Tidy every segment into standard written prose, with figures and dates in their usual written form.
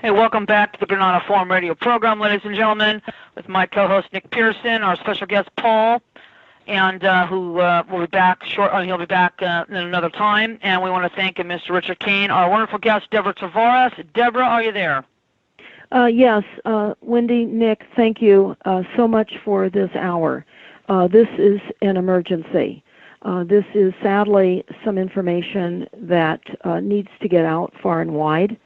Hey, welcome back to the Granada Forum radio program, ladies and gentlemen, with my co-host Nick Pearson, our special guest Paul, and who will be back shortly. He'll be back in another time. And we want to thank Mr. Richard Kane, our wonderful guest, Deborah Tavares. Deborah, are you there? Yes, Wendy, Nick, thank you so much for this hour. This is an emergency. This is sadly some information that needs to get out far and wide.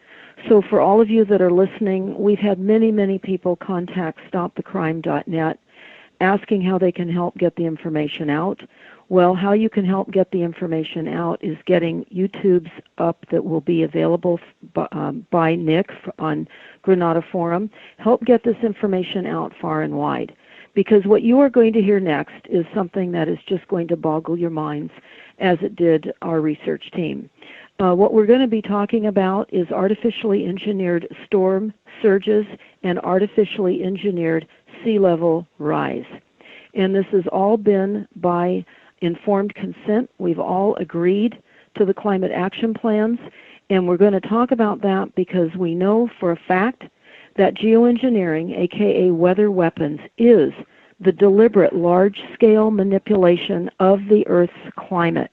So for all of you that are listening, we've had many, many people contact stopthecrime.net asking how they can help get the information out. Well, how you can help get the information out is getting YouTubes up that will be available by Nick on Granada Forum. Help get this information out far and wide, because what you are going to hear next is something that is just going to boggle your minds, as it did our research team. What we're going to be talking about is artificially engineered storm surges and artificially engineered sea level rise. And this has all been by informed consent. We've all agreed to the climate action plans, and we're going to talk about that because we know for a fact that geoengineering, aka weather weapons, is the deliberate large-scale manipulation of the Earth's climate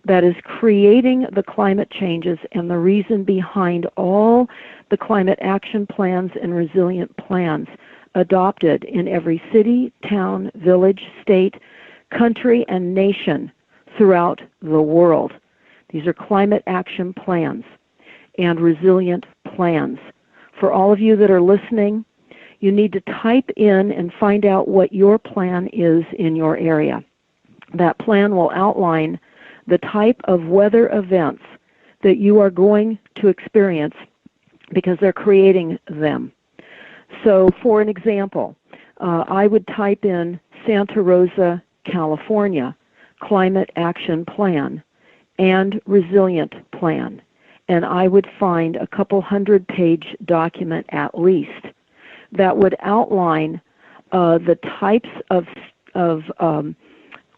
that is creating the climate changes and the reason behind all the climate action plans and resilient plans adopted in every city, town, village, state, country, and nation throughout the world. These are climate action plans and resilient plans. For all of you that are listening, you need to type in and find out what your plan is in your area. That plan will outline the type of weather events that you are going to experience because they're creating them. So for an example, I would type in Santa Rosa, California, Climate Action Plan and Resilient Plan, and I would find a couple 100-page document at least that would outline the types of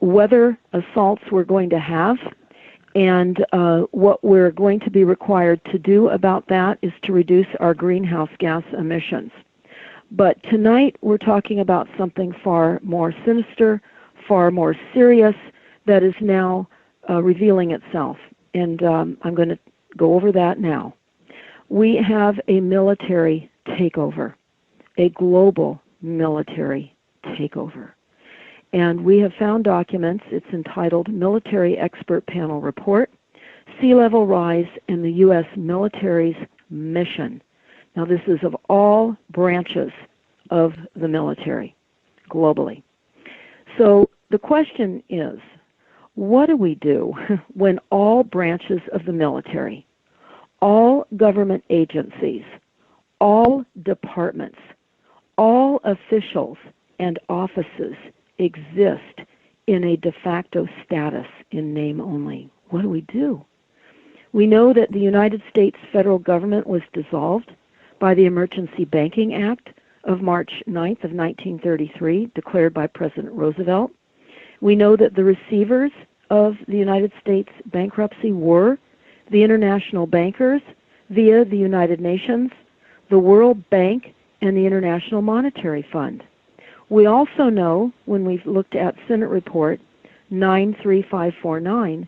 weather assaults we're going to have, and what we're going to be required to do about that is to reduce our greenhouse gas emissions. But tonight we're talking about something far more sinister, far more serious, that is now revealing itself. And I'm going to go over that now. We have a military takeover, a global military takeover. And we have found documents. It's entitled Military Expert Panel Report, Sea Level Rise in the U.S. Military's Mission. Now, this is of all branches of the military globally. So the question is, what do we do when all branches of the military, all government agencies, all departments, all officials and offices exist in a de facto status in name only? What do we do? We know that the United States federal government was dissolved by the Emergency Banking Act of March 9th of 1933, declared by President Roosevelt. We know that the receivers of the United States bankruptcy were the international bankers via the United Nations, the World Bank, and the International Monetary Fund. We also know, when we've looked at Senate Report 93549,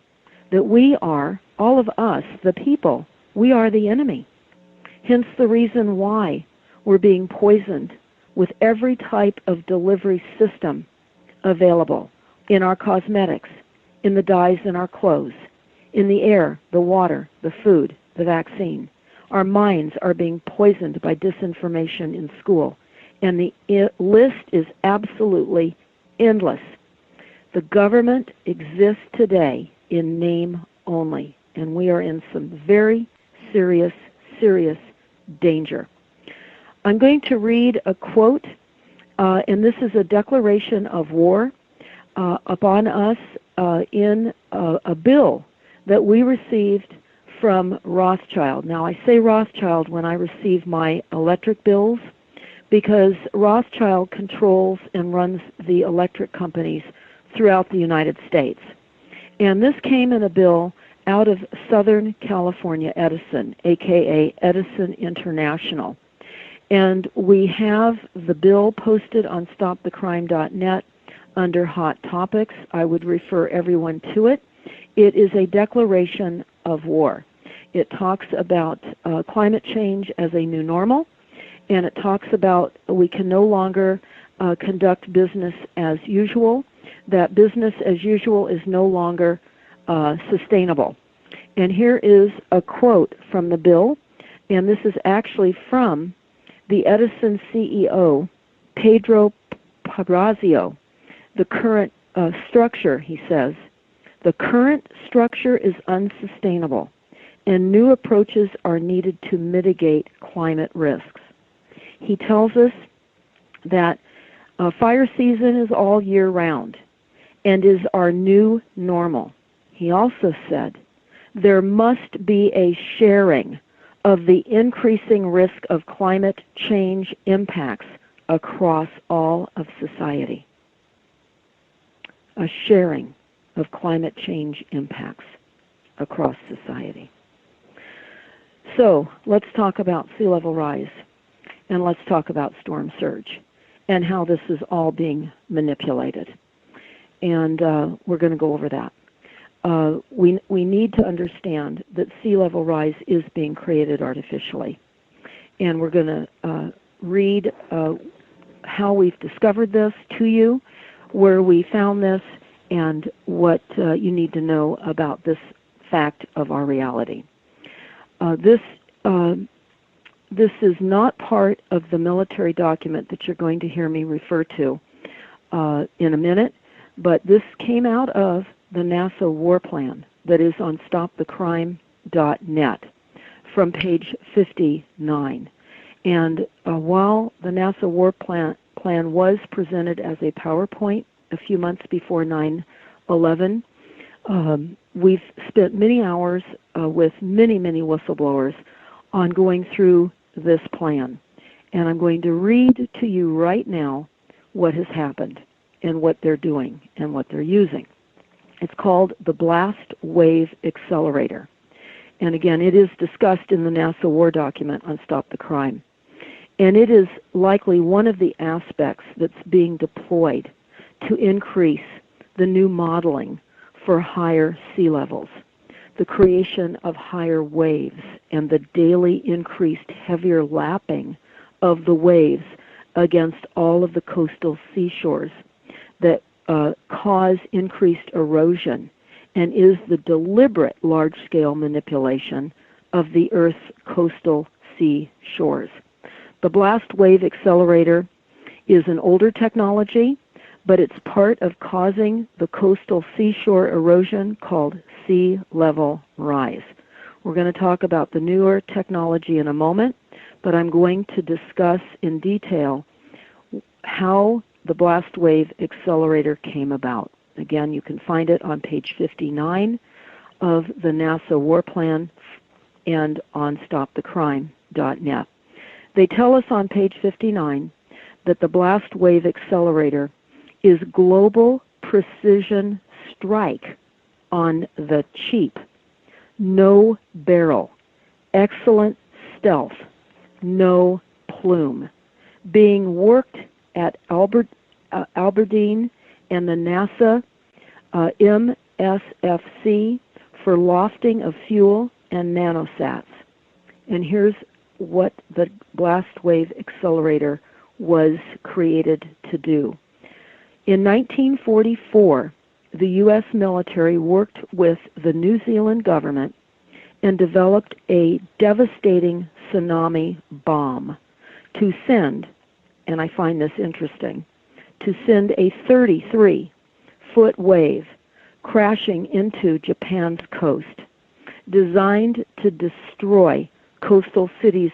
that we are, all of us, the people, we are the enemy. Hence the reason why we're being poisoned with every type of delivery system available in our cosmetics, in the dyes in our clothes, in the air, the water, the food, the vaccine. Our minds are being poisoned by disinformation in school. And the list is absolutely endless. The government exists today in name only, and we are in some very serious, serious danger. I'm going to read a quote, and this is a declaration of war upon us in a bill that we received from Rothschild. Now, I say Rothschild when I receive my electric bills, because Rothschild controls and runs the electric companies throughout the United States. And this came in a bill out of Southern California Edison, aka Edison International. And we have the bill posted on stopthecrime.net under Hot Topics. I would refer everyone to it. It is a declaration of war. It talks about climate change as a new normal, and it talks about we can no longer conduct business as usual, that business as usual is no longer sustainable. And here is a quote from the bill, and this is actually from the Edison CEO, Pedro Pabrazio. The current structure, he says, the current structure is unsustainable, and new approaches are needed to mitigate climate risks. He tells us that fire season is all year round and is our new normal. He also said there must be a sharing of the increasing risk of climate change impacts across all of society. A sharing of climate change impacts across society. So let's talk about sea level rise, and let's talk about storm surge and how this is all being manipulated. And we're going to go over that. We need to understand that sea level rise is being created artificially. And we're going to read how we've discovered this to you, where we found this, and what you need to know about this fact of our reality. This is not part of the military document that you're going to hear me refer to in a minute, but this came out of the NASA war plan that is on stopthecrime.net from page 59. And while the NASA war plan was presented as a PowerPoint a few months before 9/11, we've spent many hours with many whistleblowers on going through this plan. And I'm going to read to you right now what has happened and what they're doing and what they're using. It's called the Blast Wave Accelerator. And again, it is discussed in the NASA war document on Stop the Crime. And it is likely one of the aspects that's being deployed to increase the new modeling for higher sea levels, the creation of higher waves, and the daily increased heavier lapping of the waves against all of the coastal seashores that cause increased erosion and is the deliberate large-scale manipulation of the Earth's coastal sea shores. The Blast Wave Accelerator is an older technology, but it's part of causing the coastal seashore erosion called sea level rise. We're going to talk about the newer technology in a moment, but I'm going to discuss in detail how the Blast Wave Accelerator came about. Again, you can find it on page 59 of the NASA War Plan and on stopthecrime.net. They tell us on page 59 that the Blast Wave Accelerator is global precision strike on the cheap, no barrel, excellent stealth, no plume, being worked at Aberdeen and the NASA MSFC for lofting of fuel and nanosats. And here's what the Blast Wave Accelerator was created to do. In 1944, the U.S. military worked with the New Zealand government and developed a devastating Tsunami-Bomb to send, and I find this interesting, to send a 33-foot wave crashing into Japan's coast, designed to destroy coastal cities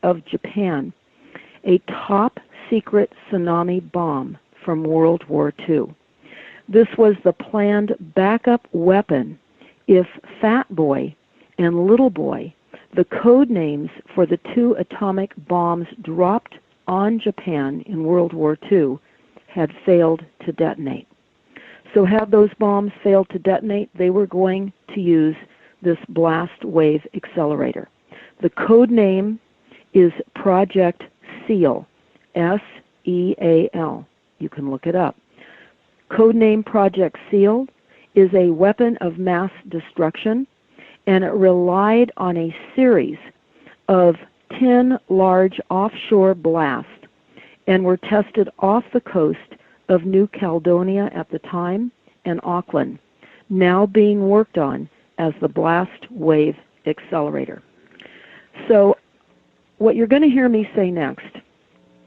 of Japan, a top-secret tsunami bomb from World War II. This was the planned backup weapon if Fat Boy and Little Boy, the code names for the two atomic bombs dropped on Japan in World War II, had failed to detonate. So had those bombs failed to detonate, they were going to use this blast wave accelerator. The code name is Project SEAL, SEAL. You can look it up. Codename Project SEAL is a weapon of mass destruction, and it relied on a series of 10 large offshore blasts and were tested off the coast of New Caledonia at the time and Auckland, now being worked on as the blast wave accelerator. So what you're going to hear me say next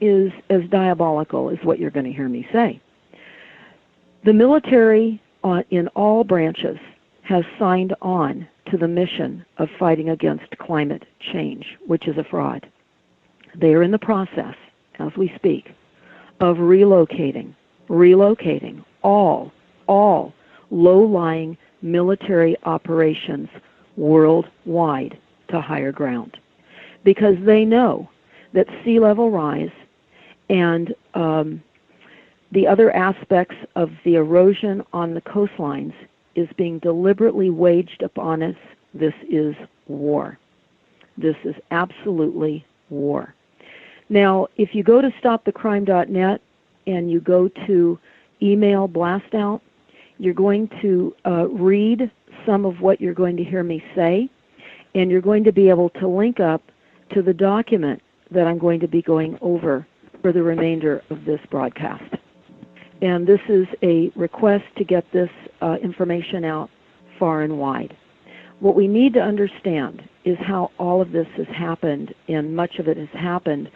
is as diabolical as what you're going to hear me say. The military in all branches has signed on to the mission of fighting against climate change, which is a fraud. They are in the process, as we speak, of relocating all low-lying military operations worldwide to higher ground, because they know that sea level rise and the other aspects of the erosion on the coastlines is being deliberately waged upon us. This is war. This is absolutely war. Now, if you go to stopthecrime.net and you go to email blast out, you're going to read some of what you're going to hear me say, and you're going to be able to link up to the document that I'm going to be going over for the remainder of this broadcast. And this is a request to get this information out far and wide. What we need to understand is how all of this has happened, and much of it has happened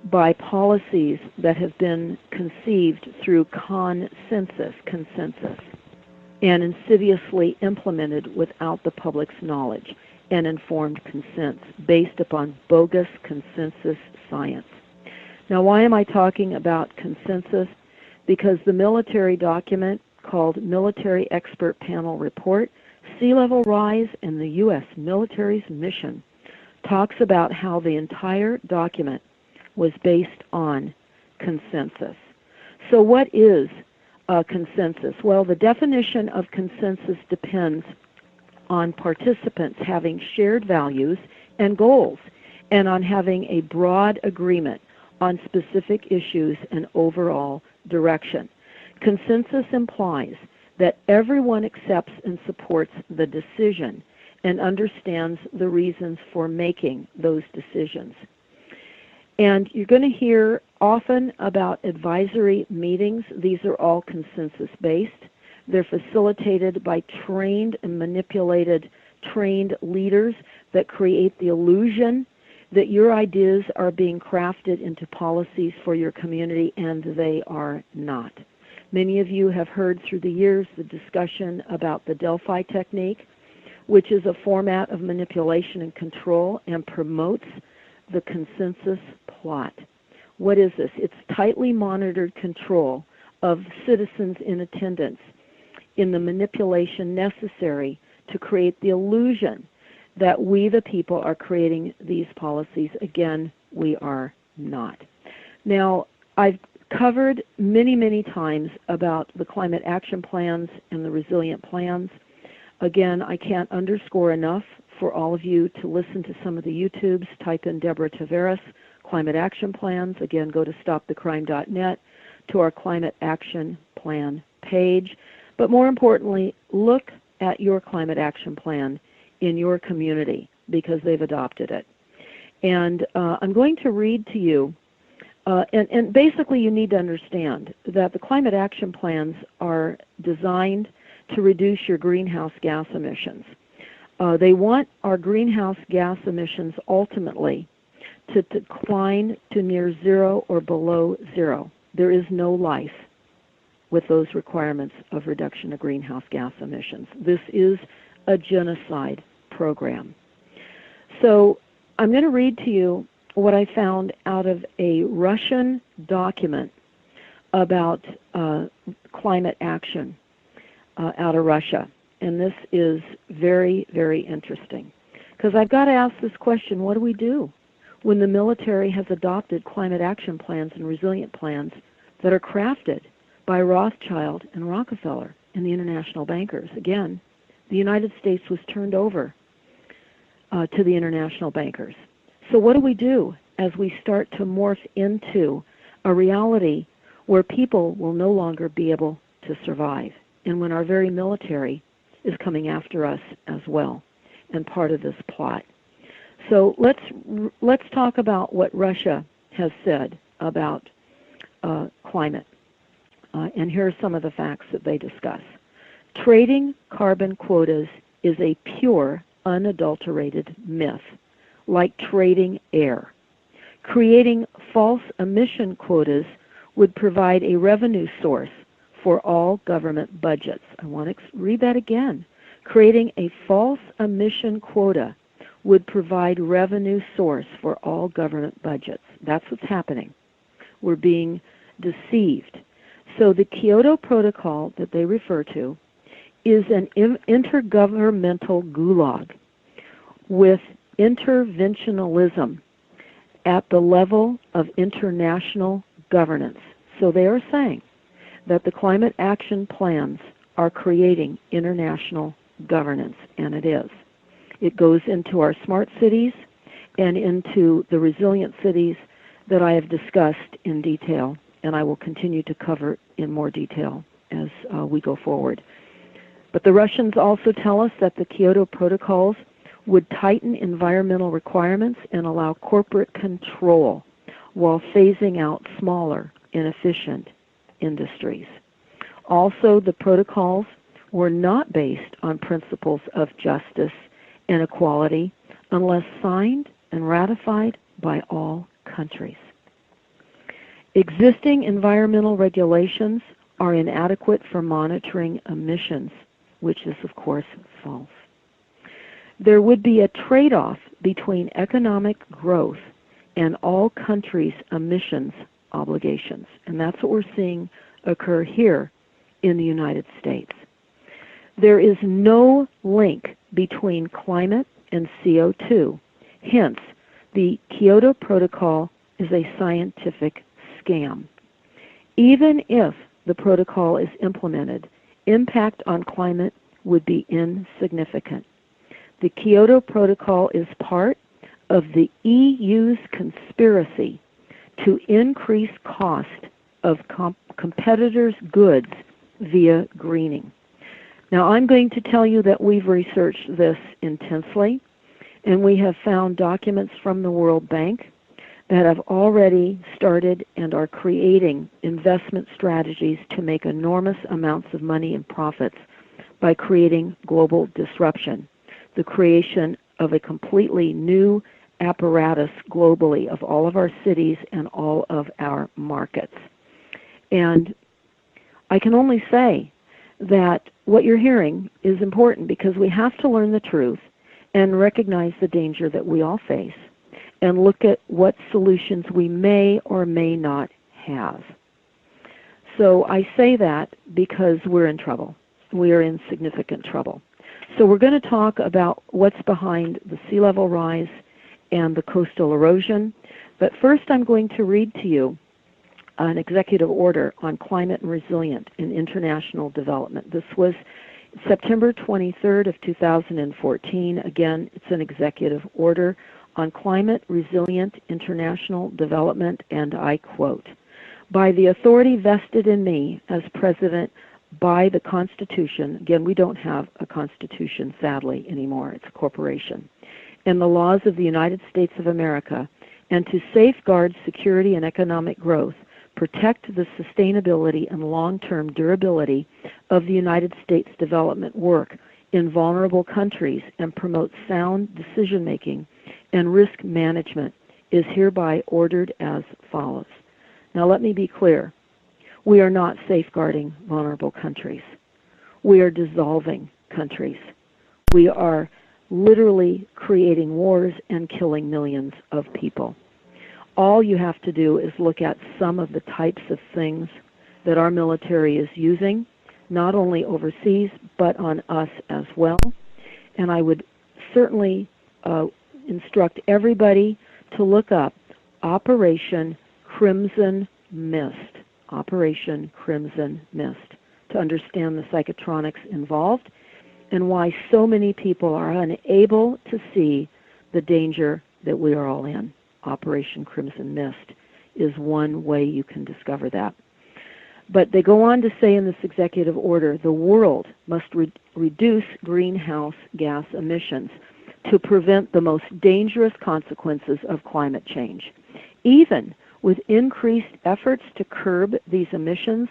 by policies that have been conceived through consensus, and insidiously implemented without the public's knowledge and informed consent based upon bogus consensus science. Now, why am I talking about consensus? Because the military document called Military Expert Panel Report, Sea Level Rise and the U.S. Military's Mission, talks about how the entire document was based on consensus. So what is consensus? Well, the definition of consensus depends on participants having shared values and goals, and on having a broad agreement on specific issues and overall direction. Consensus implies that everyone accepts and supports the decision and understands the reasons for making those decisions. And you're going to hear often about advisory meetings. These are all consensus-based. They're facilitated by trained and manipulated trained leaders that create the illusion that your ideas are being crafted into policies for your community, and they are not. Many of you have heard through the years the discussion about the Delphi technique, which is a format of manipulation and control and promotes the consensus plot. What is this? It's tightly monitored control of citizens in attendance in the manipulation necessary to create the illusion that we, the people, are creating these policies. Again, we are not. Now, I've covered many times about the climate action plans and the resilient plans. Again, I can't underscore enough for all of you to listen to some of the YouTubes. Type in Deborah Tavares, Climate Action Plans. Again, go to stopthecrime.net to our Climate Action Plan page. But more importantly, look at your climate action plan in your community, because they've adopted it. And I'm going to read to you, and basically you need to understand that the climate action plans are designed to reduce your greenhouse gas emissions. They want our greenhouse gas emissions ultimately to decline to near zero or below zero. There is no life with those requirements of reduction of greenhouse gas emissions. This is a genocide program. So I'm going to read to you what I found out of a Russian document about climate action out of Russia. And this is very, very interesting, because I've got to ask this question: what do we do when the military has adopted climate action plans and resilient plans that are crafted by Rothschild and Rockefeller and the international bankers? Again, the United States was turned over to the international bankers. So what do we do as we start to morph into a reality where people will no longer be able to survive, and when our very military is coming after us as well and part of this plot? So let's talk about what Russia has said about climate. And here are some of the facts that they discuss. Trading carbon quotas is a pure, unadulterated myth, like trading air. Creating false emission quotas would provide a revenue source for all government budgets. I want to read that again. Creating a false emission quota would provide revenue source for all government budgets. That's what's happening. We're being deceived. So the Kyoto Protocol that they refer to is an intergovernmental gulag with interventionalism at the level of international governance. So they are saying that the climate action plans are creating international governance, and it is. It goes into our smart cities and into the resilient cities that I have discussed in detail, and I will continue to cover in more detail as we go forward. But the Russians also tell us that the Kyoto Protocols would tighten environmental requirements and allow corporate control while phasing out smaller, inefficient industries. Also, the protocols were not based on principles of justice and equality unless signed and ratified by all countries. Existing environmental regulations are inadequate for monitoring emissions, which is, of course, false. There would be a trade-off between economic growth and all countries' emissions obligations, and that's what we're seeing occur here in the United States. There is no link between climate and CO2. Hence, the Kyoto Protocol is a scientific scam. Even if the protocol is implemented, impact on climate would be insignificant. The Kyoto Protocol is part of the EU's conspiracy to increase cost of competitors' goods via greening. Now, I'm going to tell you that we've researched this intensely, and we have found documents from the World Bank that have already started and are creating investment strategies to make enormous amounts of money and profits by creating global disruption, the creation of a completely new apparatus globally of all of our cities and all of our markets. And I can only say that what you're hearing is important because we have to learn the truth and recognize the danger that we all face and look at what solutions we may or may not have. So I say that because we're in trouble. We are in significant trouble. So we're going to talk about what's behind the sea level rise and the coastal erosion. But first I'm going to read to you an executive order on climate and resilient in international development. This was September 23rd of 2014. Again, it's an executive order on climate resilient international development, and I quote, "By the authority vested in me as President by the Constitution," again, we don't have a Constitution, sadly, anymore, it's a corporation, "and the laws of the United States of America, and to safeguard security and economic growth, protect the sustainability and long-term durability of the United States development work in vulnerable countries and promote sound decision-making and risk management, is hereby ordered as follows." Now let me be clear. We are not safeguarding vulnerable countries. We are dissolving countries. We are literally creating wars and killing millions of people. All you have to do is look at some of the types of things that our military is using, not only overseas, but on us as well. And I would certainly instruct everybody to look up Operation Crimson Mist, Operation Crimson Mist, to understand the psychotronics involved and why so many people are unable to see the danger that we are all in. Operation Crimson Mist is one way you can discover that. But they go on to say in this executive order, the world must reduce greenhouse gas emissions to prevent the most dangerous consequences of climate change. Even with increased efforts to curb these emissions,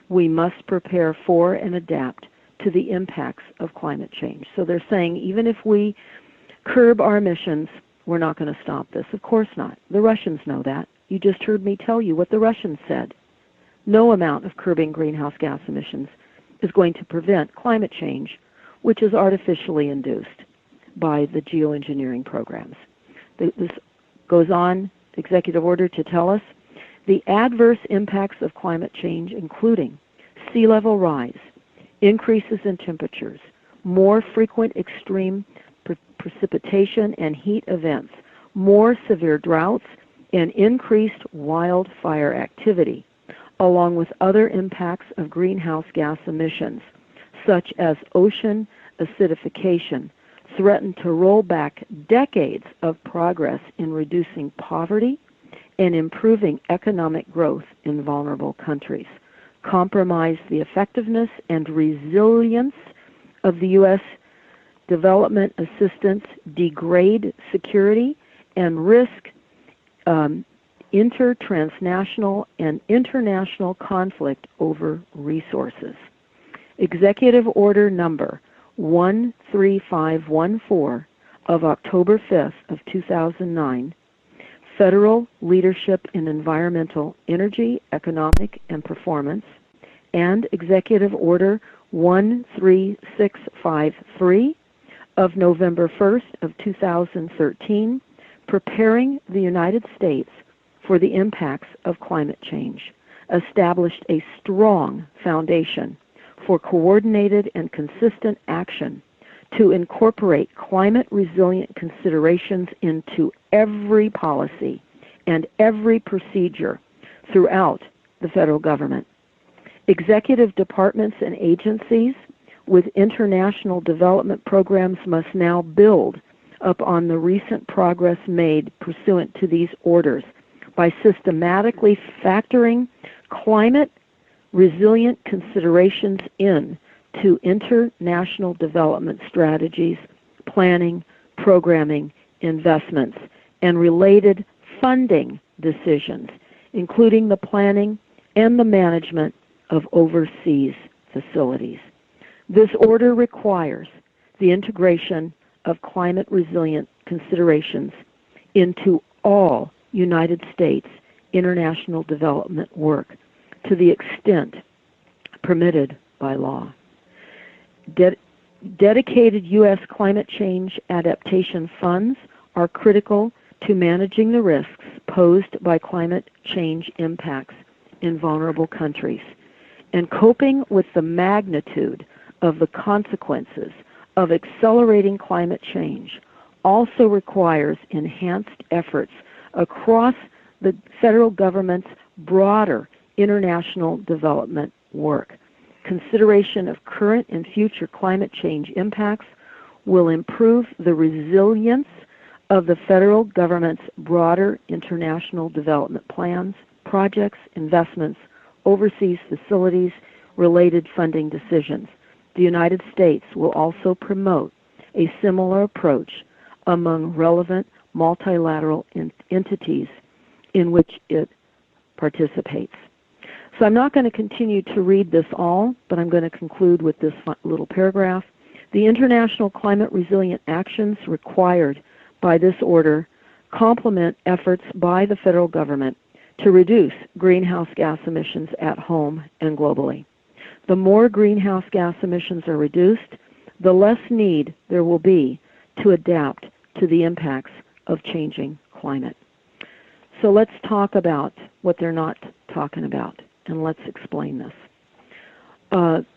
we must prepare for and adapt to the impacts of climate change. So they're saying even if we curb our emissions, we're not going to stop this. Of course not. The Russians know that. You just heard me tell you what the Russians said. No amount of curbing greenhouse gas emissions is going to prevent climate change, which is artificially induced by the geoengineering programs. This goes on, executive order, to tell us the adverse impacts of climate change, including sea level rise, increases in temperatures, more frequent extreme precipitation and heat events, more severe droughts, and increased wildfire activity, along with other impacts of greenhouse gas emissions, such as ocean acidification, threaten to roll back decades of progress in reducing poverty and improving economic growth in vulnerable countries, compromise the effectiveness and resilience of the U.S. development assistance, degrade security, and risk intertransnational and international conflict over resources. Executive Order number 13514 of October 5th of 2009, Federal Leadership in Environmental Energy, Economic, and Performance, and Executive Order 13653 of November 1st of 2013, Preparing the United States for the Impacts of Climate Change, established a strong foundation for coordinated and consistent action to incorporate climate-resilient considerations into every policy and every procedure throughout the federal government. Executive departments and agencies with international development programs must now build upon the recent progress made pursuant to these orders by systematically factoring climate-resilient considerations into international development strategies, planning, programming, investments, and related funding decisions, including the planning and the management of overseas facilities. This order requires the integration of climate-resilient considerations into all United States international development work to the extent permitted by law. Dedicated U.S. climate change adaptation funds are critical to managing the risks posed by climate change impacts in vulnerable countries, and coping with the magnitude of the consequences of accelerating climate change also requires enhanced efforts across the federal government's broader international development work. Consideration of current and future climate change impacts will improve the resilience of the federal government's broader international development plans, projects, investments, overseas facilities, related funding decisions. The United States will also promote a similar approach among relevant multilateral entities in which it participates. So I'm not going to continue to read this all, but I'm going to conclude with this little paragraph. The international climate resilient actions required by this order complement efforts by the federal government to reduce greenhouse gas emissions at home and globally. The more greenhouse gas emissions are reduced, the less need there will be to adapt to the impacts of changing climate. So let's talk about what they're not talking about, and let's explain this.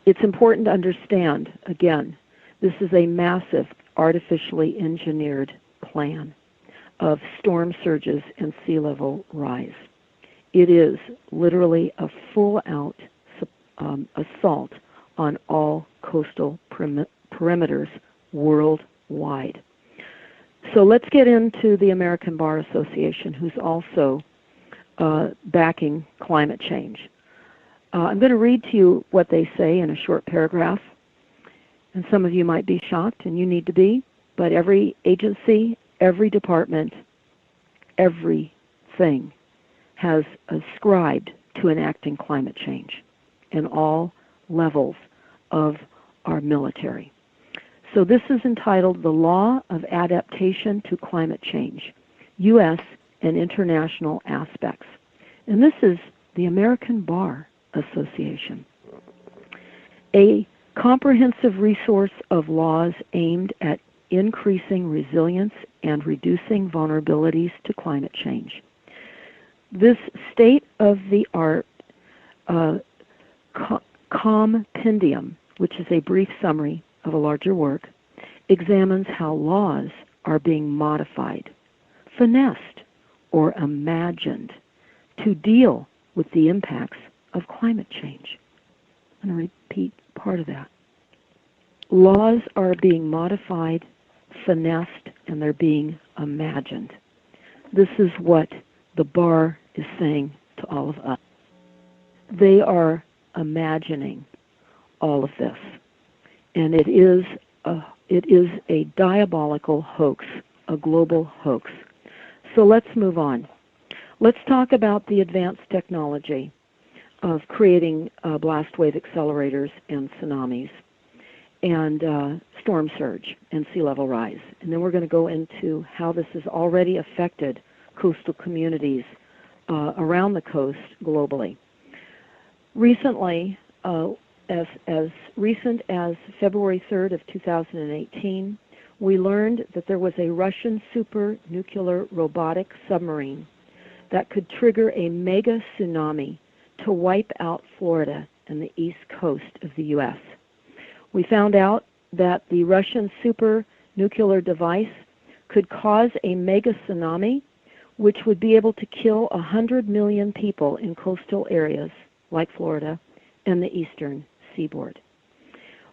It's important to understand, again, this is a massive artificially engineered plan of storm surges and sea level rise. It is literally a full-out assault on all coastal perimeters worldwide. So let's get into the American Bar Association, who's also backing climate change. I'm going to read to you what they say in a short paragraph, and some of you might be shocked, and you need to be, but every agency, every department, everything has ascribed to enacting climate change in all levels of our military. So this is entitled The Law of Adaptation to Climate Change, U.S. and International Aspects. And this is the American Bar Association, a comprehensive resource of laws aimed at increasing resilience and reducing vulnerabilities to climate change. This state-of-the-art compendium, which is a brief summary of a larger work, examines how laws are being modified, finessed, or imagined to deal with the impacts of climate change. I'm going to repeat part of that. Laws are being modified, finessed, and they're being imagined. This is what the bar is saying to all of us. They are imagining all of this. And it is a diabolical hoax, a global hoax. So let's move on. Let's talk about the advanced technology of creating blast wave accelerators and tsunamis and storm surge and sea level rise. And then we're going to go into how this has already affected coastal communities around the coast globally. Recently, as recent as February 3rd of 2018, we learned that there was a Russian super nuclear robotic submarine that could trigger a mega tsunami to wipe out Florida and the east coast of the U.S. We found out that the Russian super nuclear device could cause a mega tsunami, which would be able to kill 100 million people in coastal areas like Florida and the eastern seaboard.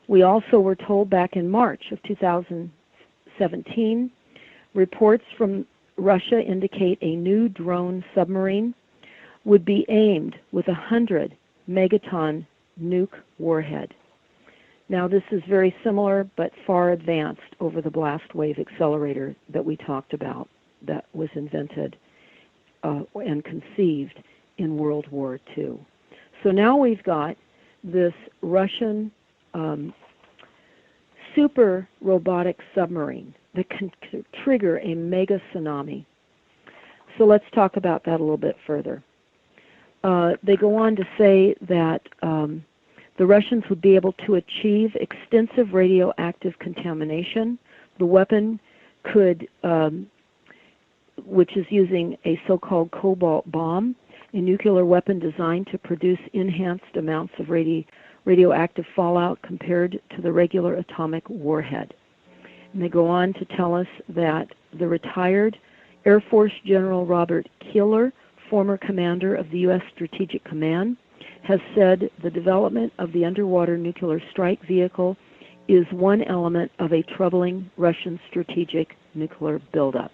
We also were told back in March of 2017, reports from Russia indicate a new drone submarine would be aimed with 100 megaton nuke warhead. Now this is very similar but far advanced over the blast wave accelerator that we talked about that was invented and conceived in World War II. So now we've got this Russian super robotic submarine that can trigger a mega tsunami. So let's talk about that a little bit further. They go on to say that the Russians would be able to achieve extensive radioactive contamination. The weapon could, which is using a so-called cobalt bomb, a nuclear weapon designed to produce enhanced amounts of radioactive fallout compared to the regular atomic warhead. And they go on to tell us that the retired Air Force General Robert Keeler, former commander of the U.S. Strategic Command, has said the development of the underwater nuclear strike vehicle is one element of a troubling Russian strategic nuclear buildup.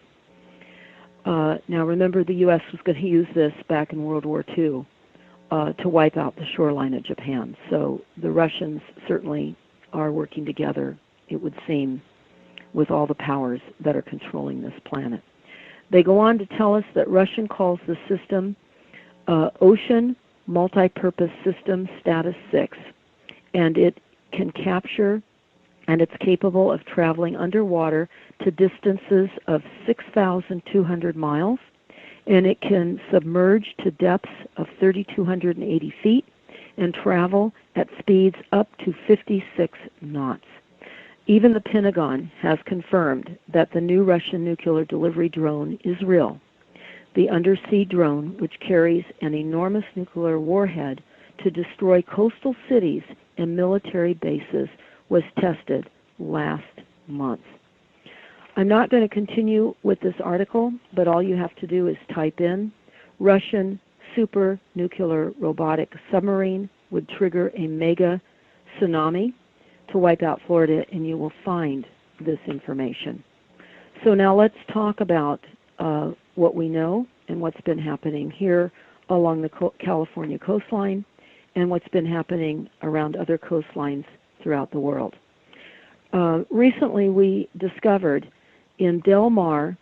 Now remember, the U.S. was going to use this back in World War II to wipe out the shoreline of Japan. So the Russians certainly are working together, it would seem, with all the powers that are controlling this planet. They go on to tell us that Russian calls the system Ocean Multipurpose System Status 6, and it can capture and it's capable of traveling underwater to distances of 6,200 miles, and it can submerge to depths of 3,280 feet and travel at speeds up to 56 knots. Even the Pentagon has confirmed that the new Russian nuclear delivery drone is real. The undersea drone, which carries an enormous nuclear warhead to destroy coastal cities and military bases, was tested last month. I'm not going to continue with this article, but all you have to do is type in Russian super nuclear robotic submarine would trigger a mega tsunami to wipe out Florida, and you will find this information. So now let's talk about what we know and what's been happening here along the California coastline and what's been happening around other coastlines throughout the world. Recently we discovered in Del Mar,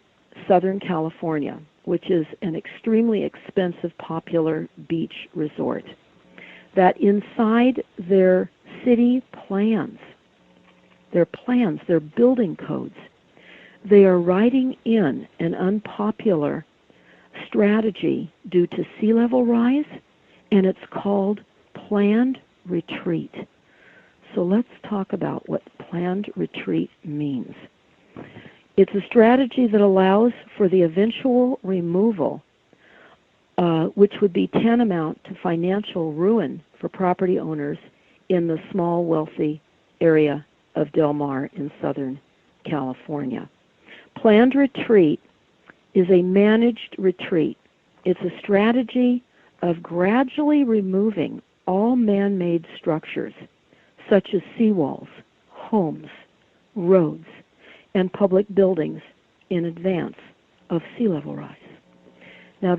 Southern California, which is an extremely expensive, popular beach resort, that inside their city plans, their building codes, they are writing in an unpopular strategy due to sea level rise, and it's called planned retreat. So let's talk about what planned retreat means. It's a strategy that allows for the eventual removal, which would be tantamount to financial ruin for property owners in the small, wealthy area of Del Mar in Southern California. Planned retreat is a managed retreat. It's a strategy of gradually removing all man-made structures, such as seawalls, homes, roads, and public buildings in advance of sea level rise. Now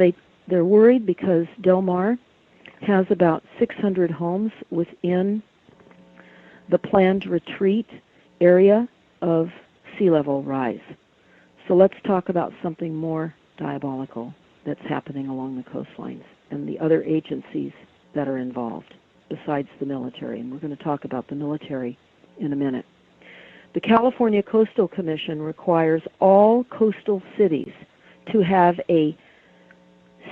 they're worried because Del Mar has about 600 homes within the planned retreat area of sea level rise. So let's talk about something more diabolical that's happening along the coastlines and the other agencies that are involved besides the military. And we're going to talk about the military in a minute. The California Coastal Commission requires all coastal cities to have a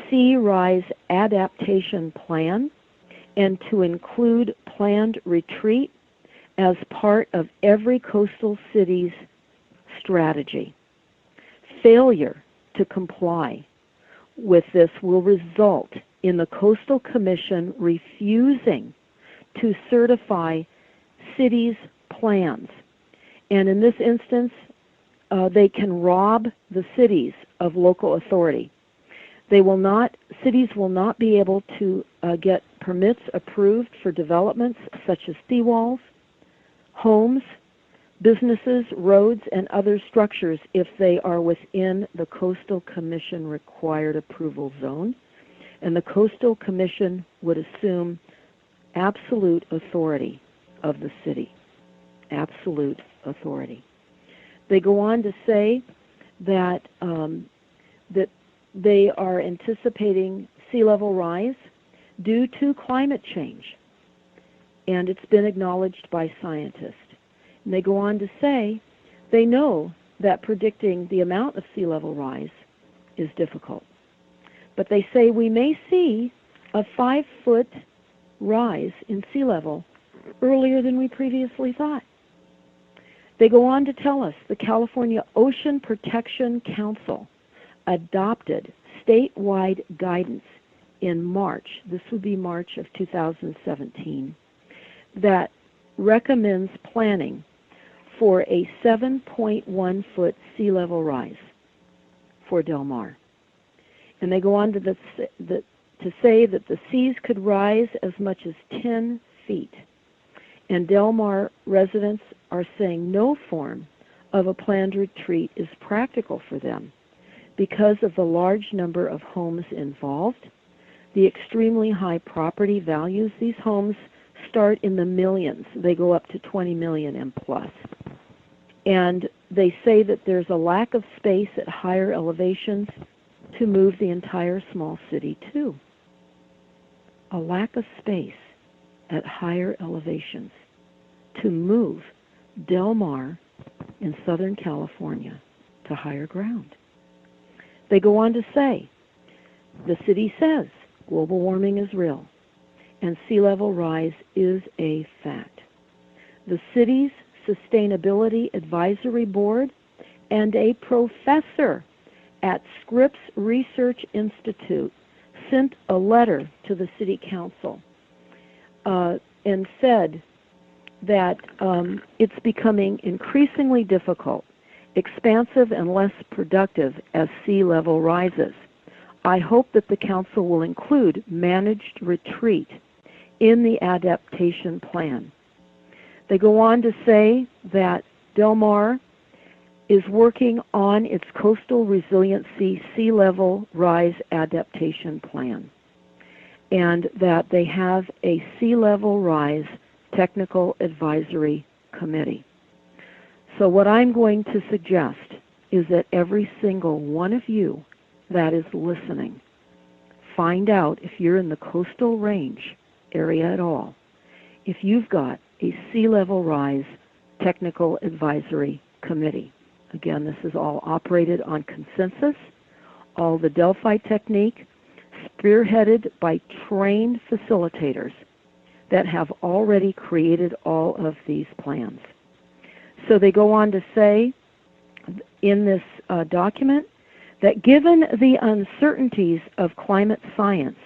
sea rise adaptation plan and to include planned retreat as part of every coastal city's strategy. Failure to comply with this will result in the Coastal Commission refusing to certify cities' plans. And in this instance, they can rob the cities of local authority. Cities will not be able to get permits approved for developments such as seawalls, homes, businesses, roads, and other structures if they are within the Coastal Commission required approval zone. And the Coastal Commission would assume absolute authority of the city. Absolute authority. They go on to say that that they are anticipating sea level rise due to climate change, and it's been acknowledged by scientists. And they go on to say they know that predicting the amount of sea level rise is difficult, but they say we may see a 5-foot rise in sea level earlier than we previously thought. They go on to tell us the California Ocean Protection Council adopted statewide guidance in March, this would be March of 2017, that recommends planning for a 7.1-foot sea level rise for Del Mar. And they go on to say that the seas could rise as much as 10 feet. And Del Mar residents are saying no form of a planned retreat is practical for them because of the large number of homes involved, the extremely high property values. These homes start in the millions. They go up to 20 million and plus. And they say that there's a lack of space at higher elevations to move the entire small city too. A lack of space at higher elevations to move Del Mar in Southern California to higher ground. They go on to say, the city says global warming is real and sea level rise is a fact. The city's Sustainability Advisory Board and a professor at Scripps Research Institute sent a letter to the City Council and said that it's becoming increasingly difficult, expansive, and less productive as sea level rises. I hope that the Council will include managed retreat in the adaptation plan. They go on to say that Del Mar is working on its coastal resiliency sea level rise adaptation plan, and that they have a sea level rise technical advisory committee. So what I'm going to suggest is that every single one of you that is listening, find out if you're in the coastal range area at all, if you've got a sea level rise technical advisory committee. Again, this is all operated on consensus, all the Delphi technique, spearheaded by trained facilitators that have already created all of these plans. So they go on to say in this document that given the uncertainties of climate science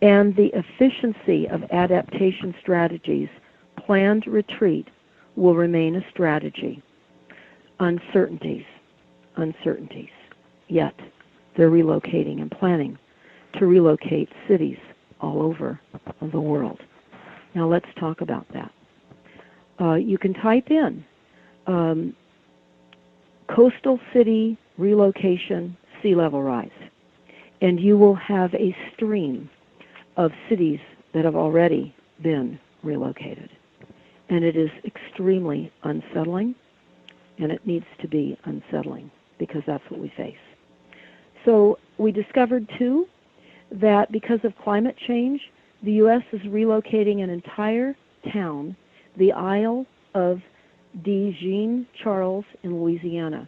and the efficiency of adaptation strategies, planned retreat will remain a strategy. Uncertainties. Yet they're relocating and planning to relocate cities all over the world. Now let's talk about that. You can type in coastal city relocation sea level rise, and you will have a stream of cities that have already been relocated. And it is extremely unsettling, and it needs to be unsettling because that's what we face. So we discovered, too, that because of climate change, the U.S. is relocating an entire town, the Isle of Jean Charles in Louisiana.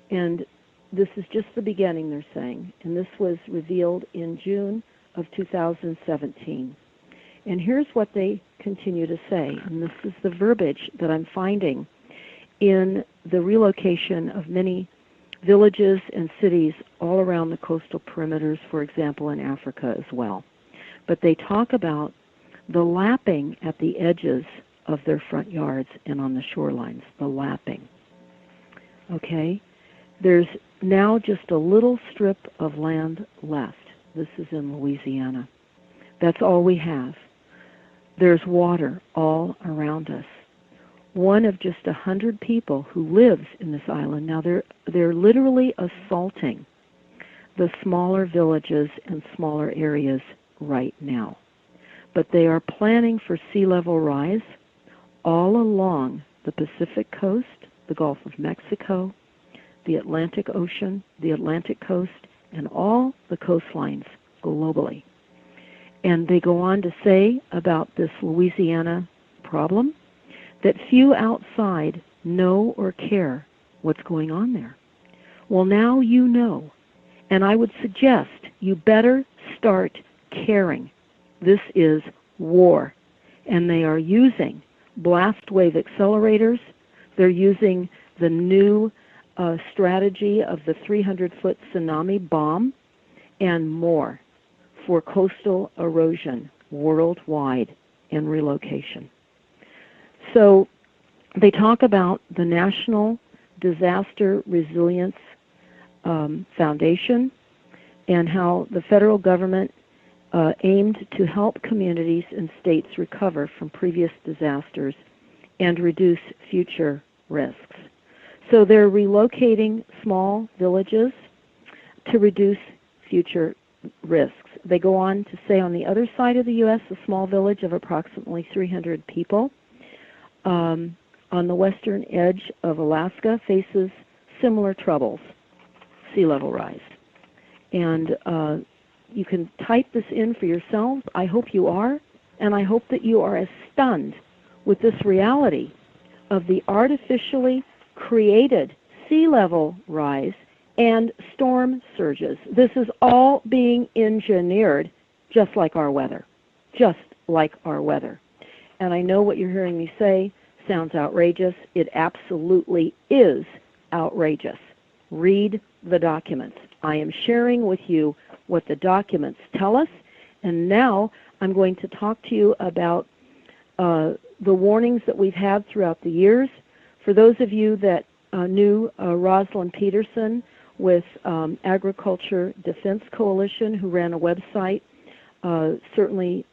And this is just the beginning, they're saying, and this was revealed in June of 2017. And here's what they continue to say, and this is the verbiage that I'm finding in the relocation of many villages and cities all around the coastal perimeters, for example, in Africa as well. But they talk about the lapping at the edges of their front yards and on the shorelines, the lapping. Okay? There's now just a little strip of land left. This is in Louisiana. That's all we have. There's water all around us. One of just 100 people who lives in this island. Now they're literally assaulting the smaller villages and smaller areas right now. But they are planning for sea level rise all along the Pacific coast, the Gulf of Mexico, the Atlantic Ocean, the Atlantic coast, and all the coastlines globally. And they go on to say about this Louisiana problem that few outside know or care what's going on there. Well, now you know, and I would suggest you better start caring. This is war, and they are using blast wave accelerators. They're using the new strategy of the 300-foot Tsunami-Bomb and more for coastal erosion worldwide and relocation. So they talk about the National Disaster Resilience Foundation and how the federal government aimed to help communities and states recover from previous disasters and reduce future risks. So they're relocating small villages to reduce future risks. They go on to say on the other side of the U.S., a small village of approximately 300 people on the western edge of Alaska faces similar troubles, sea level rise. And you can type this in for yourselves. I hope you are, and I hope that you are as stunned with this reality of the artificially created sea level rise and storm surges. This is all being engineered just like our weather, just like our weather. And I know what you're hearing me say sounds outrageous. It absolutely is outrageous. Read the documents. I am sharing with you what the documents tell us, and now I'm going to talk to you about the warnings that we've had throughout the years. For those of you that knew Rosalind Peterson with Agriculture Defense Coalition, who ran a website certainly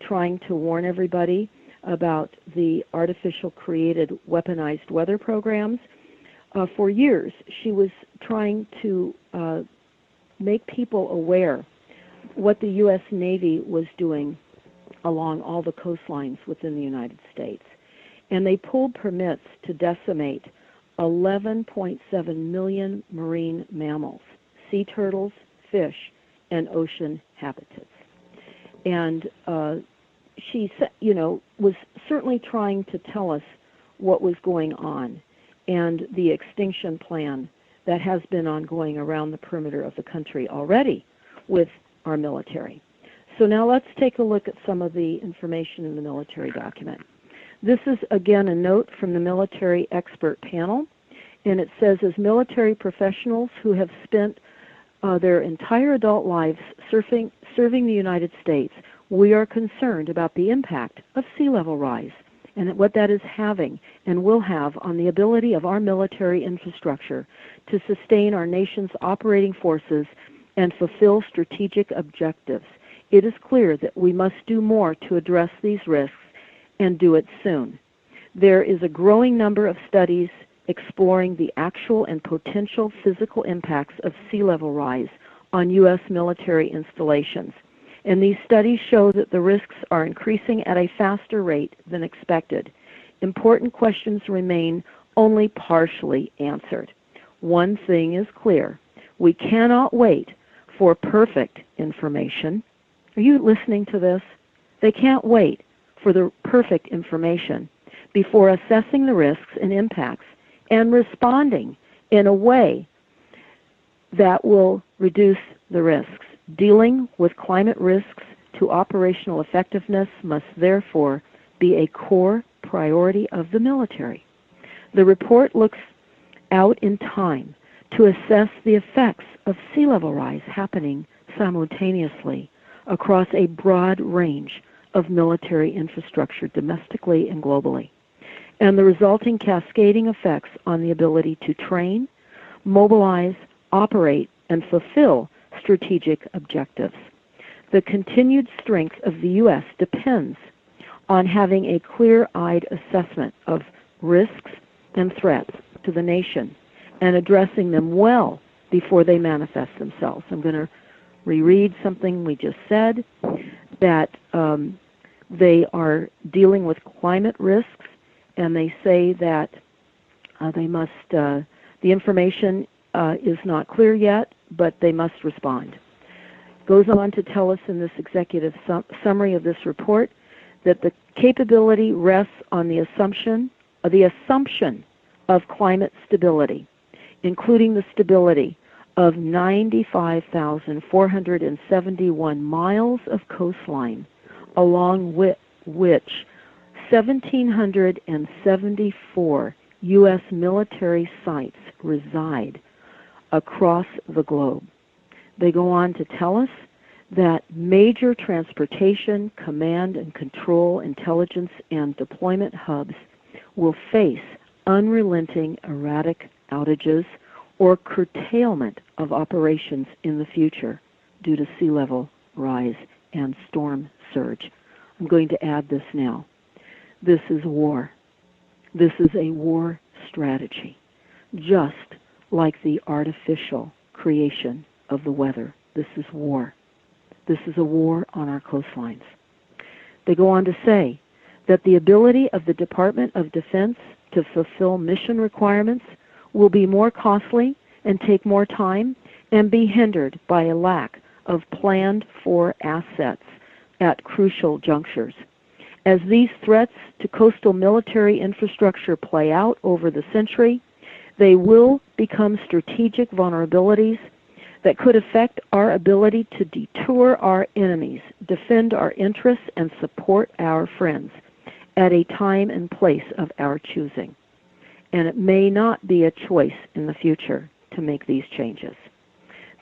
trying to warn everybody about the artificial created weaponized weather programs. For years, she was trying to make people aware what the U.S. Navy was doing along all the coastlines within the United States. And they pulled permits to decimate 11.7 million marine mammals, sea turtles, fish, and ocean habitats. And she, was certainly trying to tell us what was going on and the extinction plan that has been ongoing around the perimeter of the country already with our military. So now let's take a look at some of the information in the military document. This is, again, a note from the military expert panel, and it says, as military professionals who have spent their entire adult lives serving the United States, we are concerned about the impact of sea level rise and what that is having and will have on the ability of our military infrastructure to sustain our nation's operating forces and fulfill strategic objectives. It is clear that we must do more to address these risks and do it soon. There is a growing number of studies exploring the actual and potential physical impacts of sea level rise on U.S. military installations. And these studies show that the risks are increasing at a faster rate than expected. Important questions remain only partially answered. One thing is clear. We cannot wait for perfect information. Are you listening to this? They can't wait for the perfect information before assessing the risks and impacts and responding in a way that will reduce the risks. Dealing with climate risks to operational effectiveness must therefore be a core priority of the military. The report looks out in time to assess the effects of sea level rise happening simultaneously across a broad range of military infrastructure domestically and globally, and the resulting cascading effects on the ability to train, mobilize, operate, and fulfill strategic objectives. The continued strength of the U.S. depends on having a clear-eyed assessment of risks and threats to the nation and addressing them well before they manifest themselves. I'm going to reread something we just said, that they are dealing with climate risks, and they say that they must, the information is not clear yet, but they must respond. Goes on to tell us in this executive summary of this report that the capability rests on the assumption of climate stability, including the stability of 95,471 miles of coastline, along which 1,774 U.S. military sites reside across the globe. They go on to tell us that major transportation, command and control, intelligence, and deployment hubs will face unrelenting erratic outages or curtailment of operations in the future due to sea level rise and storm surge. I'm going to add this now. This is war. This is a war strategy, just like the artificial creation of the weather. This is war. This is a war on our coastlines. They go on to say that the ability of the Department of Defense to fulfill mission requirements will be more costly and take more time and be hindered by a lack of planned for assets at crucial junctures. As these threats to coastal military infrastructure play out over the century, they will become strategic vulnerabilities that could affect our ability to deter our enemies, defend our interests, and support our friends at a time and place of our choosing. And it may not be a choice in the future to make these changes.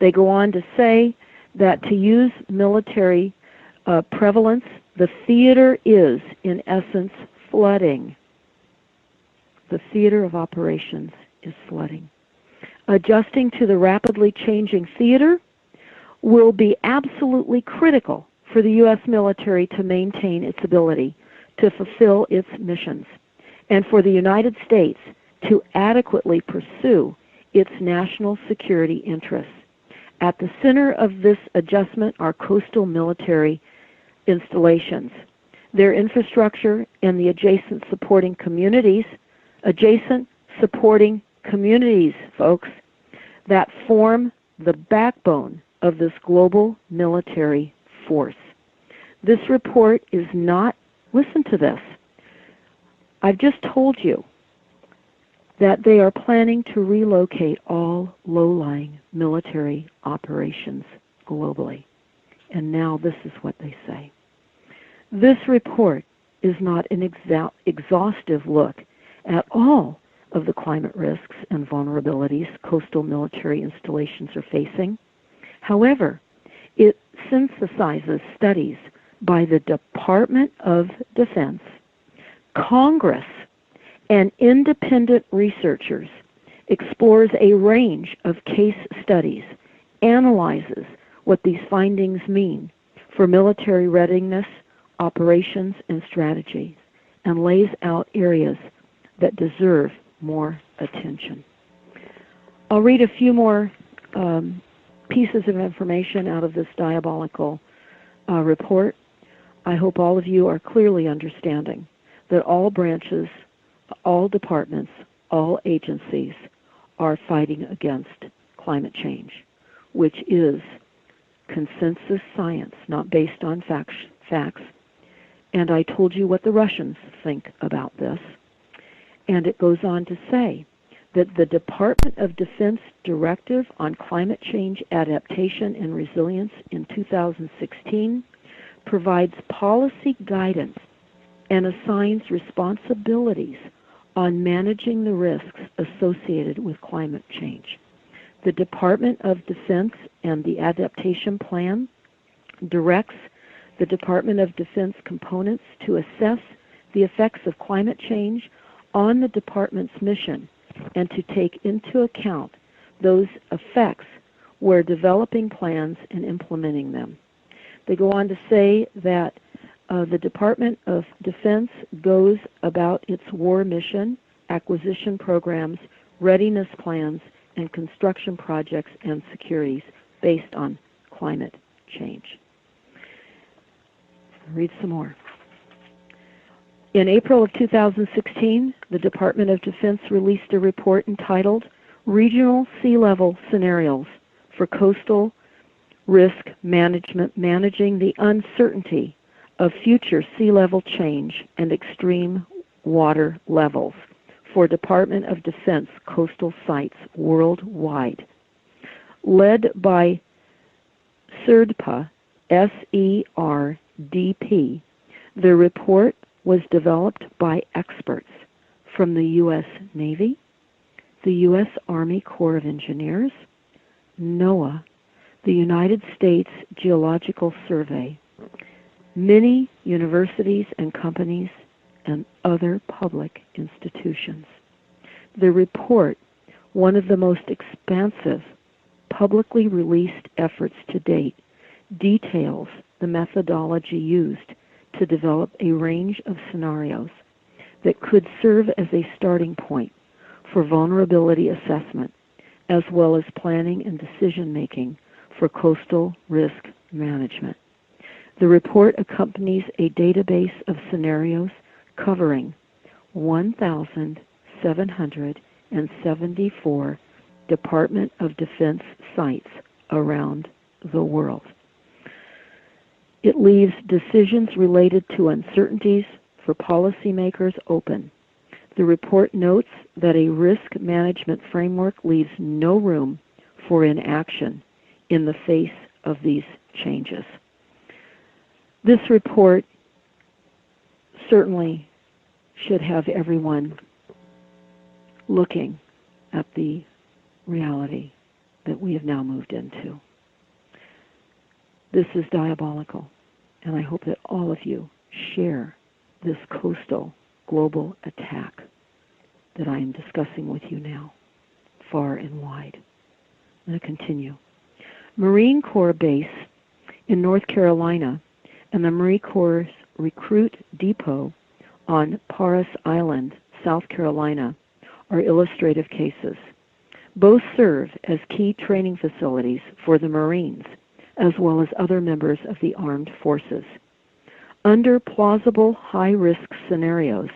They go on to say that to use military prevalence, the theater is, in essence, flooding. The theater of operations is flooding. Adjusting to the rapidly changing theater will be absolutely critical for the U.S. military to maintain its ability to fulfill its missions, and for the United States to adequately pursue its national security interests. At the center of this adjustment are coastal military installations, their infrastructure, and the adjacent supporting communities, folks, that form the backbone of this global military force. This report is not, listen to this, I've just told you that they are planning to relocate all low-lying military operations globally. And now this is what they say. This report is not an exhaustive look at all of the climate risks and vulnerabilities coastal military installations are facing. However, it synthesizes studies by the Department of Defense, Congress, and independent researchers, explores a range of case studies, analyzes what these findings mean for military readiness, operations, and strategies, and lays out areas that deserve more attention. I'll read a few more pieces of information out of this diabolical report. I hope all of you are clearly understanding that all branches, all departments, all agencies are fighting against climate change, which is consensus science, not based on facts. And I told you what the Russians think about this. And it goes on to say that the Department of Defense Directive on Climate Change Adaptation and Resilience in 2016 provides policy guidance and assigns responsibilities on managing the risks associated with climate change. The Department of Defense and the Adaptation Plan directs the Department of Defense components to assess the effects of climate change on the department's mission and to take into account those effects where developing plans and implementing them. They go on to say that the Department of Defense goes about its war mission, acquisition programs, readiness plans, and construction projects and securities based on climate change. I'll read some more. In April of 2016, the Department of Defense released a report entitled Regional Sea Level Scenarios for Coastal Risk Management, Managing the Uncertainty of Future Sea Level Change and Extreme Water Levels for Department of Defense coastal sites worldwide. Led by SERDP, S-E-R-D-P, the report was developed by experts from the U.S. Navy, the U.S. Army Corps of Engineers, NOAA, the United States Geological Survey, many universities and companies, and other public institutions. The report, one of the most expansive publicly released efforts to date, details the methodology used to develop a range of scenarios that could serve as a starting point for vulnerability assessment, as well as planning and decision-making for coastal risk management. The report accompanies a database of scenarios covering 1,774 Department of Defense sites around the world. It leaves decisions related to uncertainties for policymakers open. The report notes that a risk management framework leaves no room for inaction in the face of these changes. This report certainly should have everyone looking at the reality that we have now moved into. This is diabolical, and I hope that all of you share this coastal global attack that I am discussing with you now, far and wide. I'm going to continue. Marine Corps Base in North Carolina and the Marine Corps Recruit Depot on Paris Island, South Carolina, are illustrative cases. Both serve as key training facilities for the Marines, as well as other members of the armed forces. Under plausible high-risk scenarios,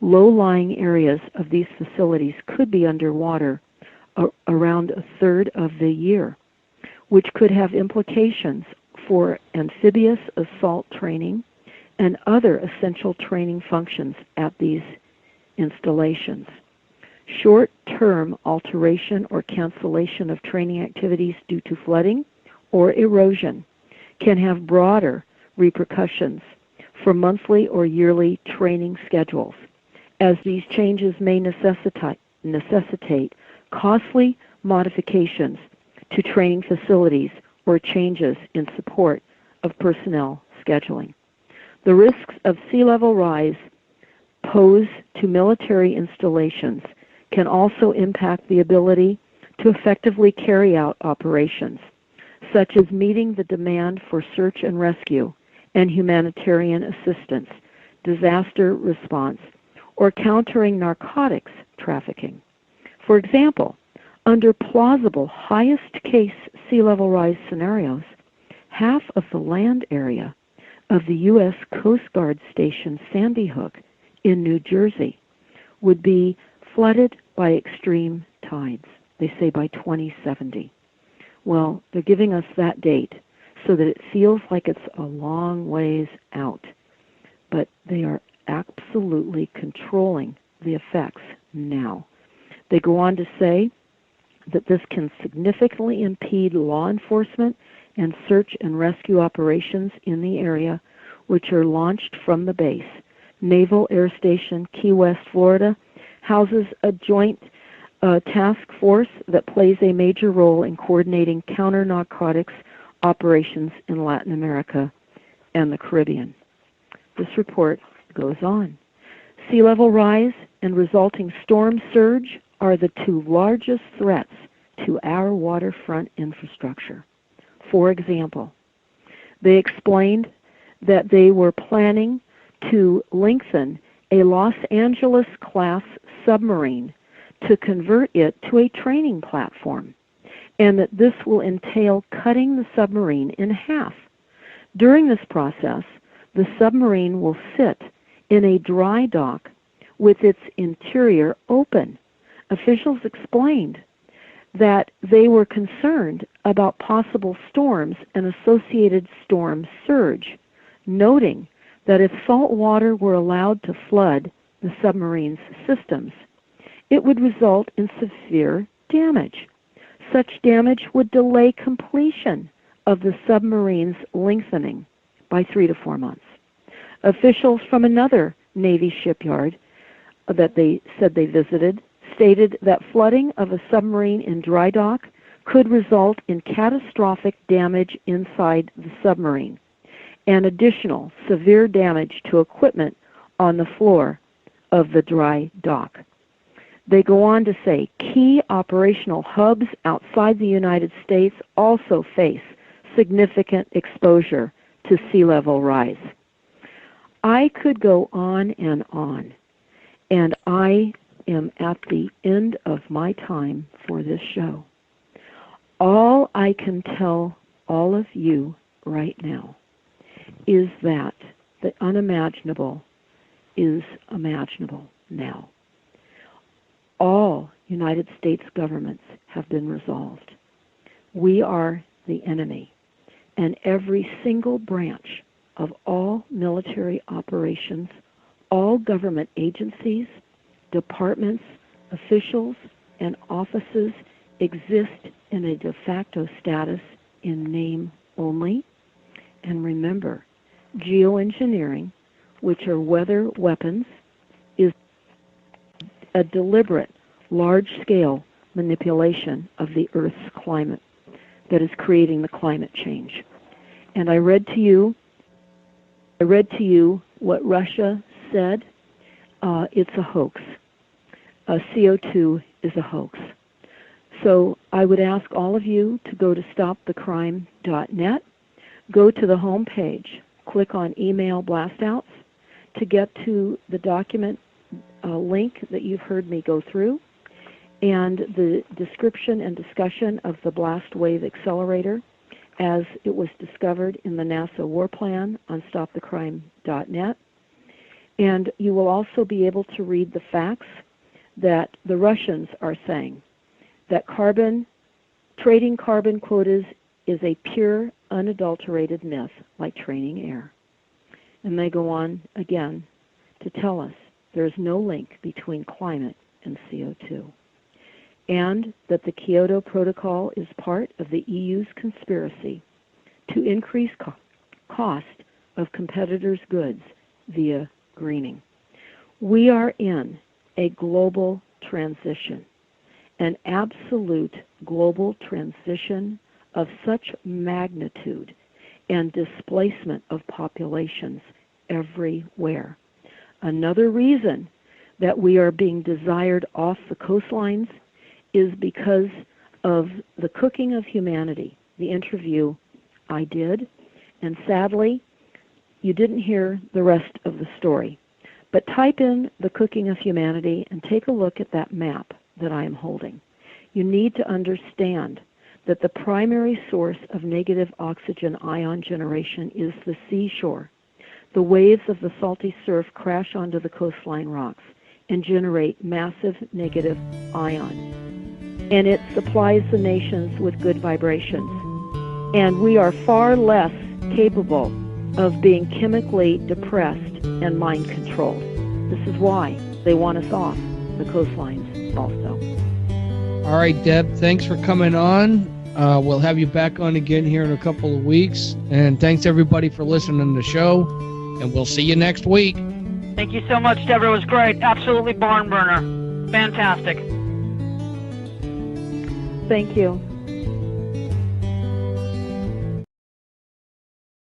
low-lying areas of these facilities could be underwater around a third of the year, which could have implications for amphibious assault training and other essential training functions at these installations. Short-term alteration or cancellation of training activities due to flooding or erosion can have broader repercussions for monthly or yearly training schedules, as these changes may necessitate costly modifications to training facilities or changes in support of personnel scheduling. The risks of sea level rise posed to military installations can also impact the ability to effectively carry out operations, such as meeting the demand for search and rescue and humanitarian assistance, disaster response, or countering narcotics trafficking. For example, under plausible highest case sea level rise scenarios, half of the land area of the U.S. Coast Guard Station Sandy Hook in New Jersey would be flooded by extreme tides, they say by 2070. Well, they're giving us that date so that it feels like it's a long ways out, but they are absolutely controlling the effects now. They go on to say that this can significantly impede law enforcement and search and rescue operations in the area, which are launched from the base. Naval Air Station Key West, Florida, houses a joint task force that plays a major role in coordinating counter-narcotics operations in Latin America and the Caribbean. This report goes on. Sea level rise and resulting storm surge are the two largest threats to our waterfront infrastructure. For example, they explained that they were planning to lengthen a Los Angeles-class submarine to convert it to a training platform, and that this will entail cutting the submarine in half. During this process, the submarine will sit in a dry dock with its interior open. Officials explained that they were concerned about possible storms and associated storm surge, noting that if salt water were allowed to flood the submarine's systems, it would result in severe damage. Such damage would delay completion of the submarine's lengthening by 3 to 4 months. Officials from another Navy shipyard that they said they visited stated that flooding of a submarine in dry dock could result in catastrophic damage inside the submarine and additional severe damage to equipment on the floor of the dry dock. They go on to say key operational hubs outside the United States also face significant exposure to sea level rise. I could go on, and I am at the end of my time for this show. All I can tell all of you right now is that the unimaginable is imaginable now. All United States governments have been resolved. We are the enemy, and every single branch of all military operations, all government agencies, departments, officials, and offices exist in a de facto status in name only. And remember, geoengineering, which are weather weapons, is a deliberate, large-scale manipulation of the Earth's climate that is creating the climate change. And I read to you what Russia said. It's a hoax. CO2 is a hoax. So I would ask all of you to go to stopthecrime.net, go to the home page, click on email blastouts, to get to the document link that you've heard me go through, and the description and discussion of the blast wave accelerator as it was discovered in the NASA War Plan on stopthecrime.net. And you will also be able to read the facts that the Russians are saying, that trading carbon quotas is a pure, unadulterated myth, like training air. And they go on again to tell us there is no link between climate and CO2, and that the Kyoto Protocol is part of the EU's conspiracy to increase cost of competitors' goods via greening. We are in a global transition, an absolute global transition of such magnitude and displacement of populations everywhere. Another reason that we are being desired off the coastlines is because of the cooking of humanity, the interview I did, and sadly, you didn't hear the rest of the story. But type in the cooking of humanity and take a look at that map that I am holding. You need to understand that the primary source of negative oxygen ion generation is the seashore. The waves of the salty surf crash onto the coastline rocks and generate massive negative ion. And it supplies the nations with good vibrations. And we are far less capable of being chemically depressed and mind controlled. This is why they want us off the coastlines also. All right, Deb, thanks for coming on. We'll have you back on again here in a couple of weeks. And thanks, everybody, for listening to the show. And we'll see you next week. Thank you so much, Deborah. It was great. Absolutely barn burner. Fantastic. Thank you.